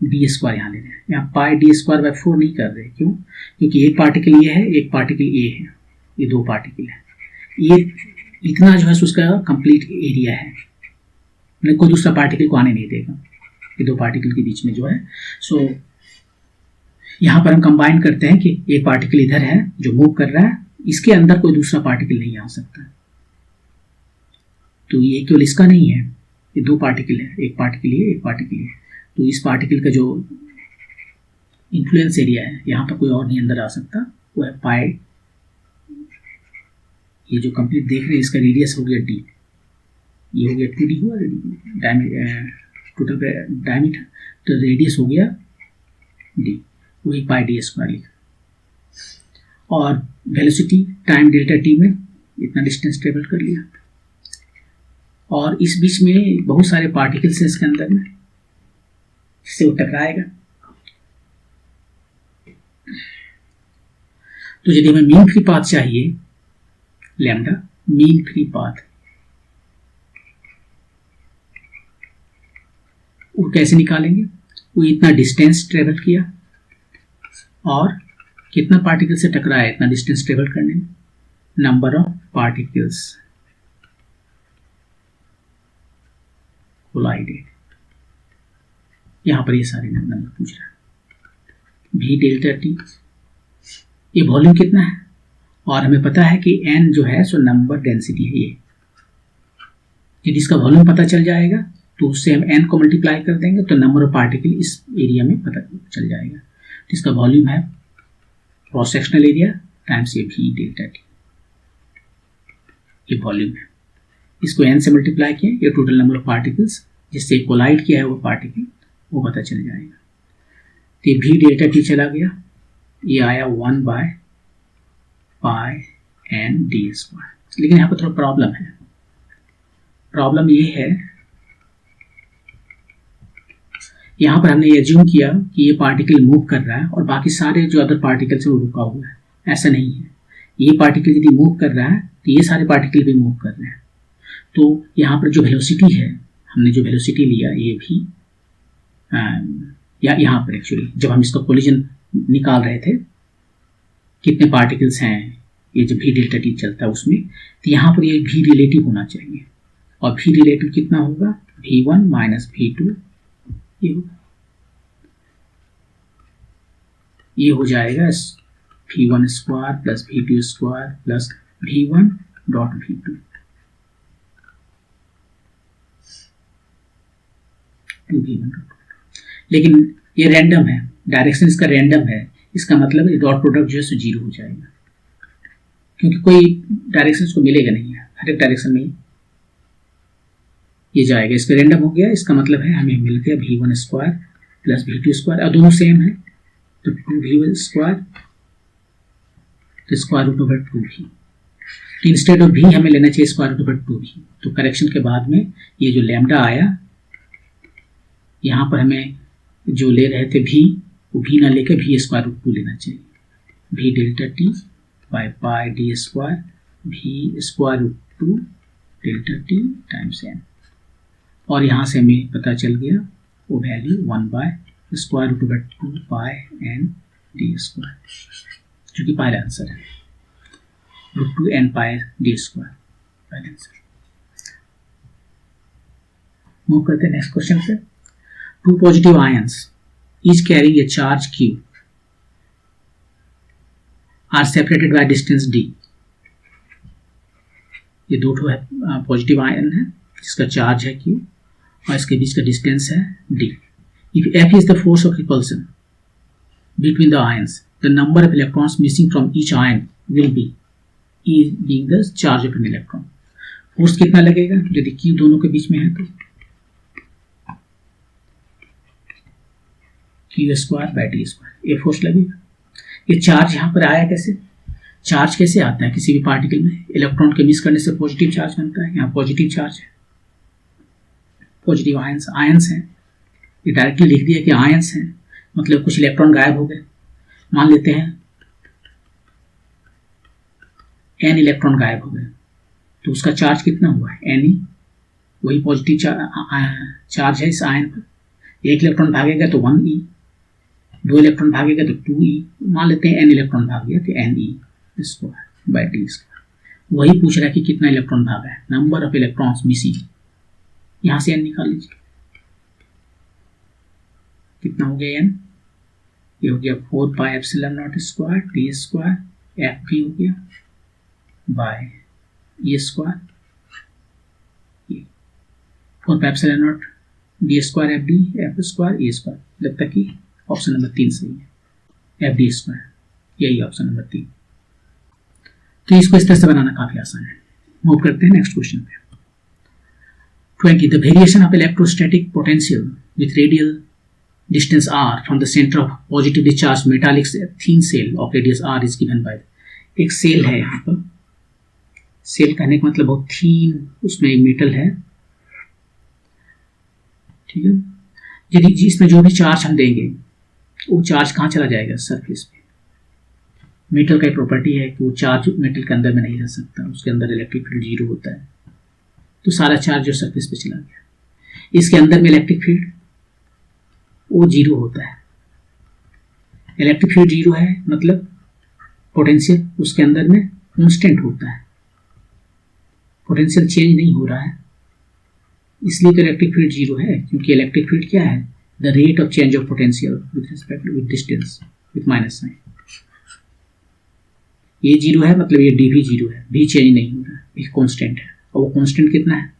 डी स्क्वायर यहाँ ले रहे हैं। यहाँ पाई डी स्क्वायर बाय 4 नहीं कर रहे, क्यों? क्योंकि एक पार्टिकल ये है, एक पार्टिकल ये है, ये 2 पार्टिकल है। ये इतना जो है उसका कंप्लीट एरिया है, मतलब कोई दूसरा पार्टिकल को आने नहीं देगा, ये 2 पार्टिकल के बीच में जो है। सो यहाँ पर हम कंबाइन करते हैं कि एक पार्टिकल इधर है जो मूव कर रहा है, इसके अंदर कोई दूसरा पार्टिकल नहीं आ सकता, तो ये केवल इसका नहीं है, ये दो पार्टिकल है, एक पार्टिकल ये, एक पार्टिकल ये, तो इस पार्टिकल का जो इन्फ्लुएंस एरिया है यहाँ पर कोई और नहीं अंदर आ सकता, वो है पाई। ये जो कंप्लीट देख रहे हैं इसका रेडियस हो गया d, ये हो गया 2d हुआ टोटल डायमीटर, तो रेडियस हो गया d, वही पाई डी स्क्वायर लिखा। और वेलोसिटी टाइम डेल्टा t में इतना डिस्टेंस ट्रेवल कर लिया, और इस बीच में बहुत सारे पार्टिकल्स हैं इसके अंदर में, जिससे वो टकराएगा। तो यदि हमें मीन फ्री पाथ चाहिए, लैम्डा मीन फ्री पाथ, वो कैसे निकालेंगे? वो इतना डिस्टेंस ट्रेवल किया और कितना पार्टिकल से टकराया इतना डिस्टेंस ट्रेवल करने में, नंबर ऑफ पार्टिकल्स कोलाइडेड। यहां पर ये सारे नंबर पूछ रहा है। v डेल्टा टी, ये वॉल्यूम कितना है, और हमें पता है कि n जो है सो नंबर डेंसिटी है। ये यदि इसका वॉल्यूम पता चल जाएगा तो उससे हम n को मल्टीप्लाई कर देंगे तो नंबर ऑफ पार्टिकल इस एरिया में पता चल जाएगा। तो इसका वॉल्यूम है क्रॉस सेक्शनल एरिया टाइम्स ये v डेल्टा टी, ये वॉल्यूम है। इसको n से मल्टीप्लाई किया, ये टोटल नंबर ऑफ पार्टिकल्स जिससे कोलाइड किया है वो पार्टिकल, वो पता चल जाएगा। तो ये v डेल्टा टी चला गया, ये आया 1 by pi n d square. लेकिन यहाँ पर थोड़ा प्रॉब्लम है। प्रॉब्लम ये है, यहाँ पर हमने एज्यूम किया कि ये पार्टिकल मूव कर रहा है और बाकी सारे जो अदर पार्टिकल से वो रुका हुआ है। ऐसा नहीं है, ये पार्टिकल यदि मूव कर रहा है तो ये सारे पार्टिकल भी मूव कर रहे हैं। तो यहाँ पर जो वेलोसिटी है, हमने जो वेलोसिटी लिया ये भी या यहाँ पर एक्चुअली जब हम इसका कोलिजन निकाल रहे थे कितने पार्टिकल्स हैं, ये जो v डेल्टा टी चलता है उसमें, तो यहाँ पर ये v रिलेटिव होना चाहिए, और v रिलेटिव कितना होगा, v1 माइनस v2, ये होगा, ये हो जाएगा v1 square plus v2 square plus v1 dot v2 2v1। लेकिन ये रैंडम है, डायरेक्शन इसका रैंडम है, इसका मतलब है डॉट प्रोडक्ट जो है सो 0 हो जाएगा, क्योंकि कोई डायरेक्शन को मिलेगा नहीं है, हर एक डायरेक्शन में ये जाएगा। इसका रैंडम हो गया, इसका मतलब है हमें मिल गया v1 square plus v2 square, और दोनों सेम है तो 2v1 स्क्वायर तो स्क्वायर रूट ओवर 2v। तो इंस्टेड ऑफ v हमें लेना चाहिए स्क्वायर रूट ओवर 2v। तो करेक्शन के बाद में ये जो लैम्डा आया, यहाँ पर हमें जो ले रहे थे v, वो v ना लेकर v स्क्वायर रूट 2 लेना चाहिए, v delta t by pi d square v square root 2 delta t times n, और यहाँ से हमें पता चल गया वो value 1 by square root over 2 pi n d square, जो कि पहला आंसर है, root 2 n pi d square पहला आंसर। मूव करते हैं नेक्स्ट क्वेश्चन पे। Two positive ions, each carrying a charge q, are separated by distance d. ये दो ठो है पॉजिटिव आयन है जिसका चार्ज है q और इसके बीच का डिस्टेंस है d. If F is the force of repulsion between the ions, the number of electrons missing from each ion will be E being the charge of an electron. Force कितना लगेगा यदि q दोनों के बीच में है तो q square by D square, ये force लगेगा। ये चार्ज यहाँ पर आया कैसे, चार्ज कैसे आता है किसी भी पार्टिकल में, इलेक्ट्रॉन के मिस करने से पॉजिटिव चार्ज बनता है, यहाँ पॉजिटिव चार्ज है, पॉजिटिव आयंस हैं, ये डायरेक्टली लिख दिया कि आयंस हैं, मतलब कुछ इलेक्ट्रॉन गायब हो गए। मान लेते हैं n इलेक्ट्रॉन गायब हो गए तो उसका चार्ज कितना हुआ है, n ही, वही पॉजिटिव चार्ज है इस आयन पर। एक इलेक्ट्रॉन भागेगा तो 1e, 2 इलेक्ट्रॉन भागेगा तो 2e, मान लेते हैं n इलेक्ट्रॉन भाग गया तो ne square by D square. वही पूछ रहा है कि कितना इलेक्ट्रॉन भागा है, नंबर ऑफ इलेक्ट्रॉन्स मिसिंग, यहां से n निकाल लीजिए, कितना हो गया n, ये हो गया 4 pi epsilon not square t square f भी हो गया by a square, 4 pi epsilon not d square f d f square a square. लगता कि ऑप्शन नंबर 3 सही है, एफ डी स्क्वायर, यही ऑप्शन नंबर 3। तो इसको इस तरह से बनाना काफी आसान है। मूव करते हैं नेक्स्ट क्वेश्चन पे। 20 the variation of electrostatic potential with radial distance r from the center of positively charged metallic thin cell of radius r is given by, एक सेल है यहाँ पर, सेल कहने का मतलब बहुत थीन उसमें मेटल है, ठीक है। यदि इसमें जो भी चार्ज हम देंगे वो चार्ज कहाँ चला जाएगा, सरफेस पे। मेटल का एक प्रॉपर्टी है कि वो चार्ज मेटल के अंदर में नहीं रह सकता, उसके अंदर इलेक्ट्रिक फील्ड 0 होता है, तो सारा चार्ज जो सरफेस पे चला गया। इसके अंदर में इलेक्ट्रिक फील्ड वो 0 होता है। इलेक्ट्रिक फील्ड 0 है मतलब पोटेंशियल उसके अंदर में कांस्टेंट होता है, पोटेंशियल चेंज नहीं हो रहा है, इसलिए तो इलेक्ट्रिक फील्ड 0 है। क्योंकि इलेक्ट्रिक फील्ड क्या है, the rate of change of potential with respect with distance with minus sign. ये 0 है मतलब ये डी भी 0 है, भी चेंज नहीं हो रहा है, एक कांस्टेंट है। और वो कांस्टेंट कितना है,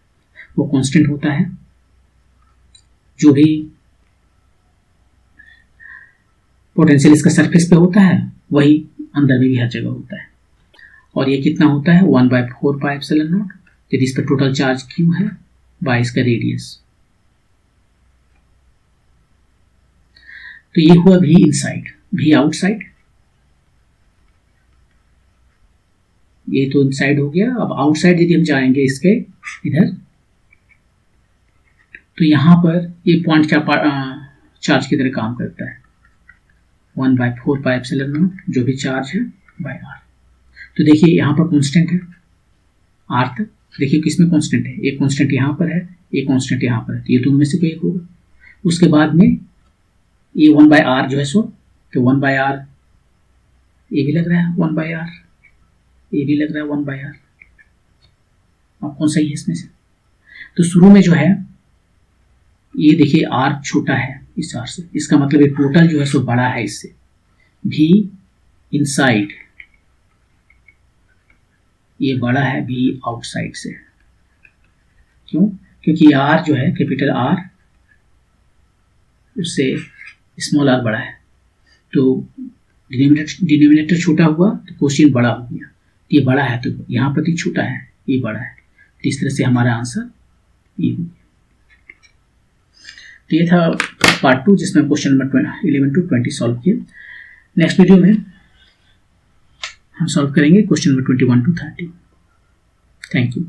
वो कांस्टेंट होता है जो भी पोटेंशियल इसका सरफेस पे होता है वही अंदर में भी हर जगह होता है। और ये कितना होता है 1/4 पाई एप्सिलॉन नॉट, यदि इस पर टोटल चार्ज क्यों है बाय इसका रेडियस। तो ये हुआ भी इनसाइड, भी आउटसाइड, ये तो इनसाइड हो गया। अब आउटसाइड यदि हम जाएंगे इसके इधर, तो यहां पर ये पॉइंट क्या चार्ज की तरह काम करता है, 1/4 पाई एप्सिलॉन नॉट जो भी चार्ज है बाय आर। तो देखिए यहाँ पर कांस्टेंट है आर तक, देखिए किसमें कांस्टेंट है, एक कांस्टेंट यहाँ पर है, एक कांस्टेंट यहाँ पर है, तो ये दोनों में से कोई एक होगा। उसके बाद में ये 1/r जो है सो, तो 1/r ये भी लग रहा है 1/r, ये भी लग रहा है 1/r। अब कौन सही है इसमें से, तो शुरू में जो है ये देखिए r छोटा है इस r से, इसका मतलब ये टोटल जो है सो बड़ा है इससे, भी इनसाइड ये बड़ा है भी आउटसाइड से। क्यों, क्योंकि r जो है कैपिटल R उससे स्मॉल r बड़ा है, तो डिनोमिनेटर छोटा हुआ तो क्वोशिएंट बड़ा हो गया, ये बड़ा है तो यहाँ पर भी छोटा है, ये बड़ा है, तो इस तरह से हमारा आंसर ये हो गया। तो ये था पार्ट 2 जिसमें क्वेश्चन नंबर 11 to 20 सॉल्व किया। नेक्स्ट वीडियो में हम सॉल्व करेंगे question number 21 to 30। Thank you.